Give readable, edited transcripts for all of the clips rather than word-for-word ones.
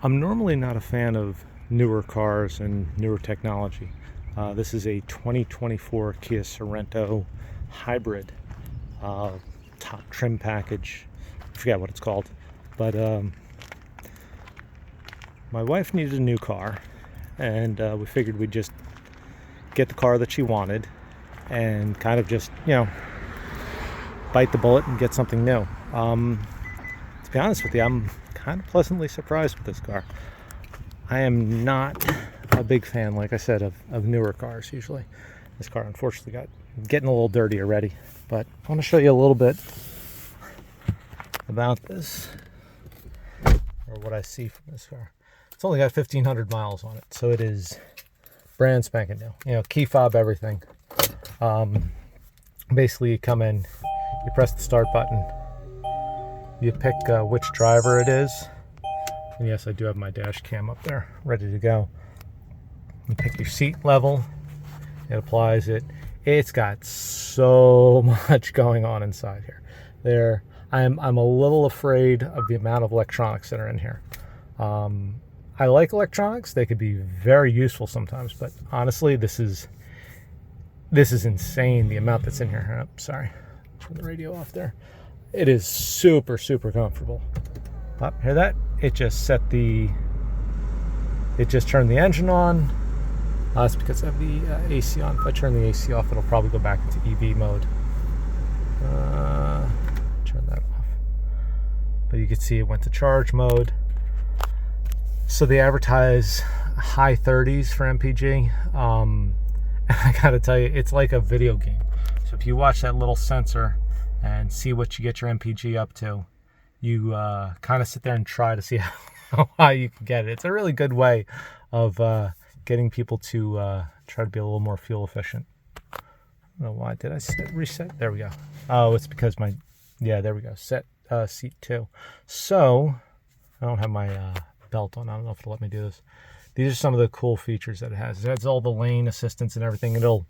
I'm normally not a fan of newer cars and newer technology. This is a 2024 Kia Sorento hybrid uh, top trim package. I forget what it's called, but my wife needed a new car, and we figured we'd just get the car that she wanted and kind of just, bite the bullet and get something new. To be honest with you, I'm kind of pleasantly surprised with this car. I am not a big fan, like I said, of newer cars usually. This car unfortunately got getting a little dirty already, but I want to show you a little bit about this, or what I see from this car. It's only got 1,500 miles on it, so it is brand spanking new. Key fob, everything. Basically, you come in, you press the start button, you pick which driver it is. And yes, I do have my dash cam up there, ready to go. You pick your seat level, it applies it. It's got so much going on inside here. I'm a little afraid of the amount of electronics that are in here. I like electronics; they could be very useful sometimes. But honestly, this is insane, the amount that's in here. Oh, sorry, turn the radio off there. It is super comfortable. Oh, hear that? It just turned the engine on. That's because I have the AC on. If I turn the AC off, it'll probably go back into EV mode. Turn that off. But you can see it went to charge mode. So they advertise high 30s for MPG. I gotta tell you, it's like a video game. So if you watch that little sensor and see what you get your MPG up to, you kind of sit there and try to see how high you can get it. It's a really good way of getting people to try to be a little more fuel efficient. I don't know why. Did I reset? There we go. Oh, it's because there we go. Set seat 2. So, I don't have my belt on. I don't know if it'll let me do this. These are some of the cool features that it has. It has all the lane assistance and everything. It'll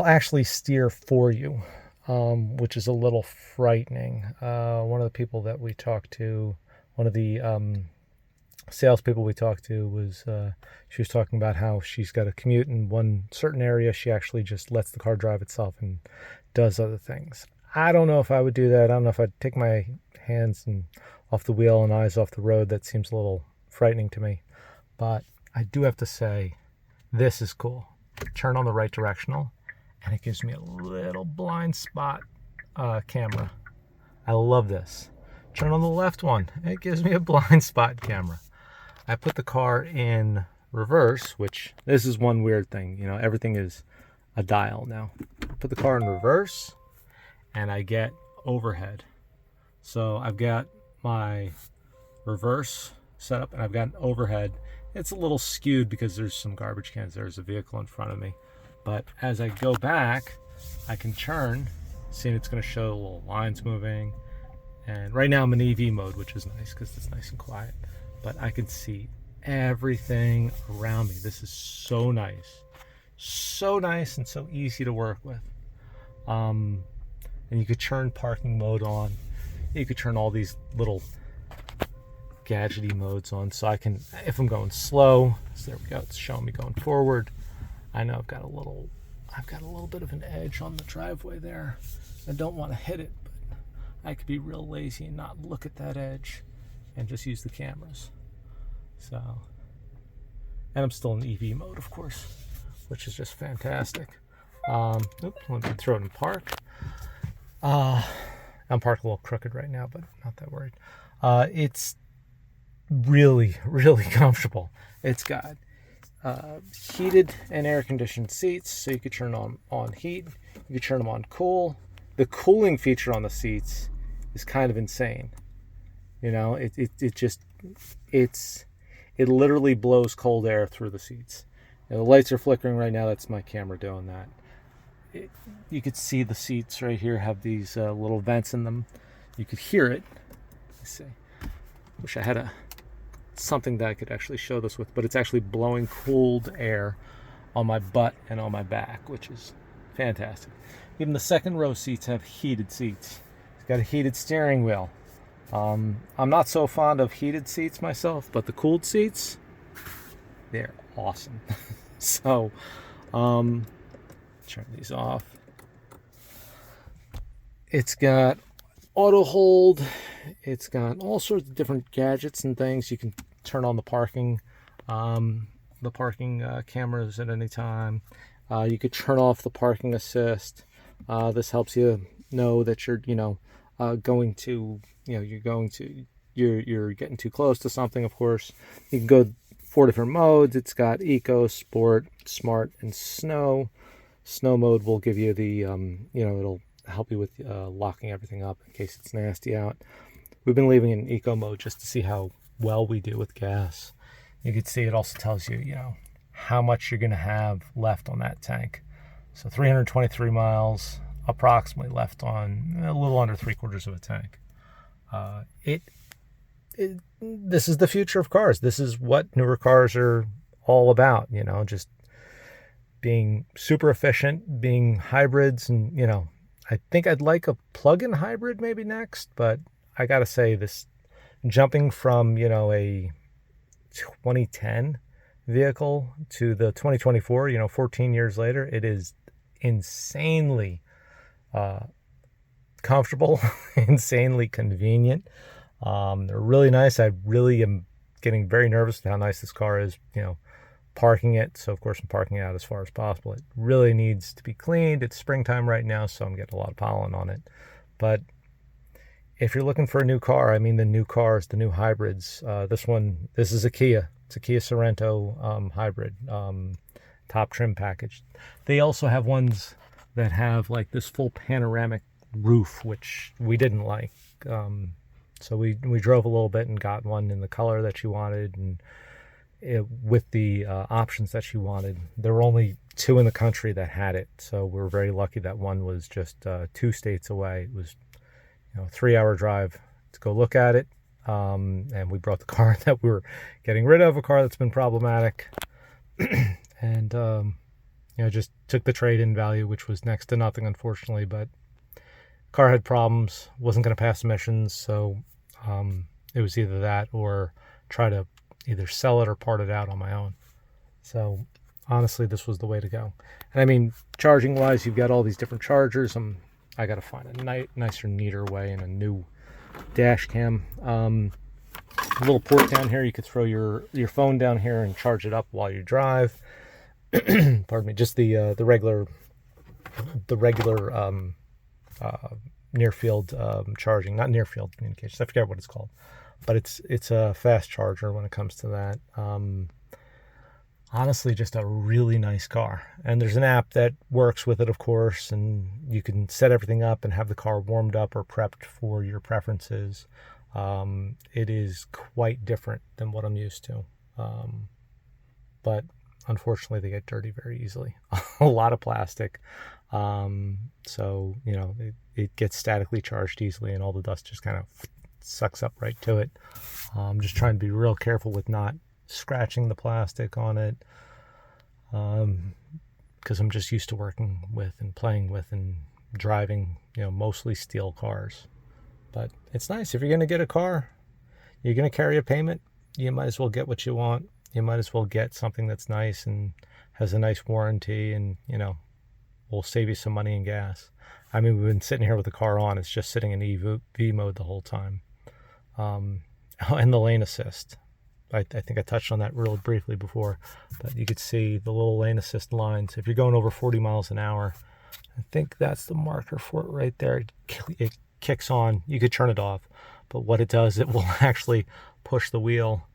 actually steer for you, which is a little frightening. One of the people that we talked to, one of the salespeople we talked to, she was talking about how she's got a commute in one certain area. She actually just lets the car drive itself and does other things. I don't know if I would do that. I don't know if I'd take my hands off the wheel and eyes off the road. That seems a little frightening to me. But I do have to say, this is cool. Turn on the right directional, and it gives me a little blind spot camera. I love this. Turn on the left one, it gives me a blind spot camera. I put the car in reverse, which this is one weird thing. Everything is a dial now. Put the car in reverse, and I get overhead. So I've got my reverse set up, and I've got an overhead. It's a little skewed because there's some garbage cans. There's a vehicle in front of me. But as I go back, I can turn. See, it's going to show little lines moving. And right now I'm in EV mode, which is nice because it's nice and quiet. But I can see everything around me. This is so nice. So nice and so easy to work with. And you could turn parking mode on. You could turn all these little gadgety modes on, so I can, if I'm going slow, so there we go, it's showing me going forward. I know I've got a little bit of an edge on the driveway there. I don't want to hit it, but I could be real lazy and not look at that edge and just use the cameras. So, and I'm still in EV mode, of course, which is just fantastic. Let me throw it in park. I'm parked a little crooked right now, but not that worried. It's really comfortable. It's got heated and air conditioned seats, so you could turn on heat. You could turn them on cool. The cooling feature on the seats is kind of insane. It literally blows cold air through the seats. The lights are flickering right now. That's my camera doing that. You could see the seats right here have these little vents in them. You could hear it. Let's see. Wish I had something that I could actually show this with, but it's actually blowing cold air on my butt and on my back, which is fantastic. Even the second row seats have heated seats. It's got a heated steering wheel. I'm not so fond of heated seats myself, but the cooled seats, they're awesome. So, um, turn these off. It's got auto hold. It's got all sorts of different gadgets and things. You can turn on the parking cameras at any time. You could turn off the parking assist. This helps you know that you're, you're getting too close to something. Of course, you can go 4 different modes. It's got eco, sport, smart, and snow. Snow mode will give you the, it'll help you with locking everything up in case it's nasty out. We've been leaving it in eco mode just to see how well we do with gas. You can see it also tells you, how much you're going to have left on that tank. So 323 miles approximately left on a little under 3/4 of a tank. This is the future of cars. This is what newer cars are all about, just being super efficient, being hybrids. And, I think I'd like a plug-in hybrid maybe next, but I got to say, this jumping from, a 2010 vehicle to the 2024, 14 years later, it is insanely comfortable, insanely convenient. They're really nice. I really am getting very nervous with how nice this car is, parking it. So of course I'm parking it out as far as possible. It really needs to be cleaned. It's springtime right now, so I'm getting a lot of pollen on it. But if you're looking for a new car, I mean the new cars, the new hybrids, this is a Kia. It's a Kia Sorento hybrid, top trim package. They also have ones that have like this full panoramic roof, which we didn't like. So we drove a little bit and got one in the color that she wanted, and with the options that she wanted. There were only 2 in the country that had it, so we were very lucky that one was just 2 states away. It was a 3-hour drive to go look at it, and we brought the car that we were getting rid of, a car that's been problematic, and just took the trade-in value, which was next to nothing, unfortunately. But car had problems, wasn't going to pass emissions, so it was either that or try to either sell it or part it out on my own. So honestly, this was the way to go. And I mean, charging wise, you've got all these different chargers. I got to find a nicer, neater way and a new dash cam. A little port down here. You could throw your phone down here and charge it up while you drive. Pardon me. Just the regular near field charging, not near field communications. I forget what it's called, but it's a fast charger when it comes to that. Honestly, just a really nice car. And there's an app that works with it, of course, and you can set everything up and have the car warmed up or prepped for your preferences. It is quite different than what I'm used to. But unfortunately, they get dirty very easily. A lot of plastic. So, it gets statically charged easily, and all the dust just kind of sucks up right to it. I'm just trying to be real careful with not scratching the plastic on it, because I'm just used to working with and playing with and driving, mostly steel cars. But it's nice. If you're going to get a car, you're going to carry a payment, you might as well get what you want. You might as well get something that's nice and has a nice warranty, and will save you some money in gas. I mean, we've been sitting here with the car on. It's just sitting in EV mode the whole time. And the lane assist. I think I touched on that real briefly before, but you could see the little lane assist lines. If you're going over 40 miles an hour, I think that's the marker for it right there. It kicks on. You could turn it off, but what it does, it will actually push the wheel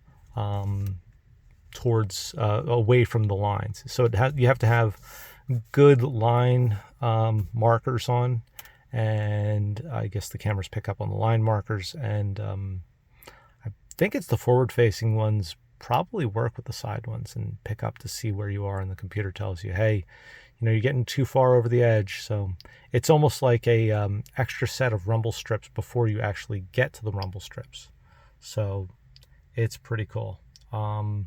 towards away from the lines. So you have to have good line markers on, and I guess the cameras pick up on the line markers, and I think it's the forward-facing ones probably work with the side ones and pick up to see where you are, and the computer tells you, hey, you're getting too far over the edge. So it's almost like a extra set of rumble strips before you actually get to the rumble strips. So it's pretty cool. So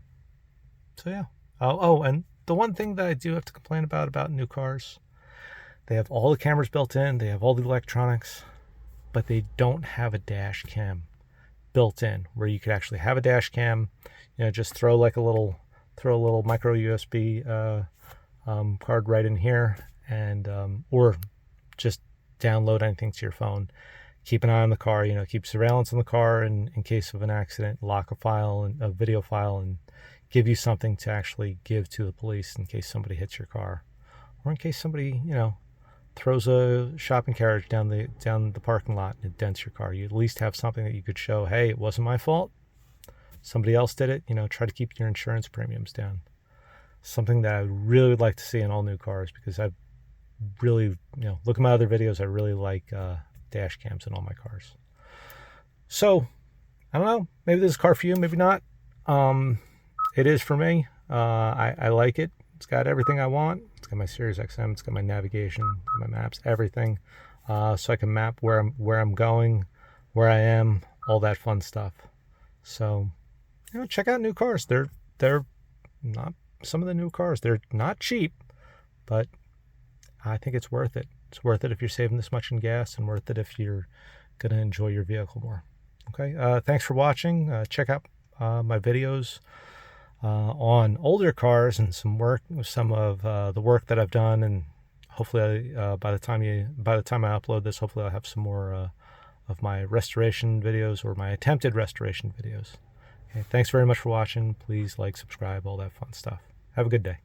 yeah. And the one thing that I do have to complain about new cars, they have all the cameras built in, they have all the electronics, but they don't have a dash cam. built in, where you could actually have a dash cam, just throw a little micro USB card right in here, and or just download anything to your phone. Keep an eye on the car, keep surveillance on the car, and in case of an accident, lock a file and a video file, and give you something to actually give to the police in case somebody hits your car, or in case somebody, throws a shopping carriage down the parking lot and it dents your car. You at least have something that you could show, hey, it wasn't my fault. Somebody else did it. Try to keep your insurance premiums down. Something that I really would like to see in all new cars, because I've really, look at my other videos, I really like dash cams in all my cars. So, I don't know, maybe this is a car for you, maybe not. It is for me. I like it. It's got everything I want. It's got my Sirius XM, it's got my navigation, my maps, everything. So I can map where I'm going, where I am, all that fun stuff. So, check out new cars. They're not, some of the new cars, they're not cheap, but I think it's worth it. It's worth it if you're saving this much in gas, and worth it if you're going to enjoy your vehicle more. Okay, thanks for watching. Check out my videos on older cars and some of the work that I've done, and hopefully by the time I upload this, hopefully I'll have some more of my restoration videos, or my attempted restoration videos. Okay, thanks very much for watching. Please like, subscribe, all that fun stuff. Have a good day.